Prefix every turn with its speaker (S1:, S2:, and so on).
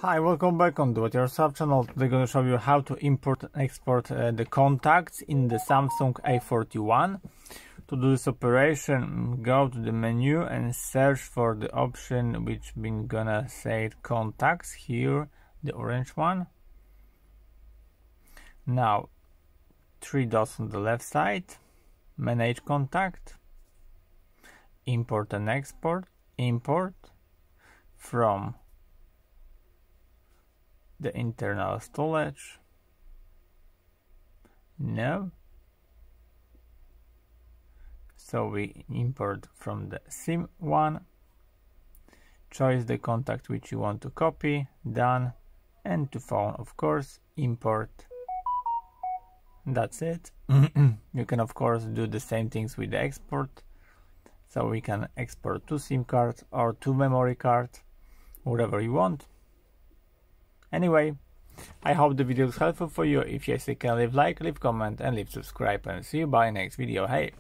S1: Hi, welcome back on Do It Yourself channel. Today I'm going to show you how to import and export the contacts in the Samsung A41. To do this operation, go to the menu and search for the option which been gonna say contacts here, the orange one. Now, 3 dots on the left side, manage contact, import and export, import from the internal storage. No. So we import from the SIM one. Choose the contact which you want to copy. Done. And to phone, of course, import. That's it. You can of course do the same things with the export. So we can export 2 SIM cards or 2 memory cards, whatever you want. Anyway, I hope the video is helpful for you. If yes, you can leave like, leave comment and leave subscribe, and see you by next video. Hey!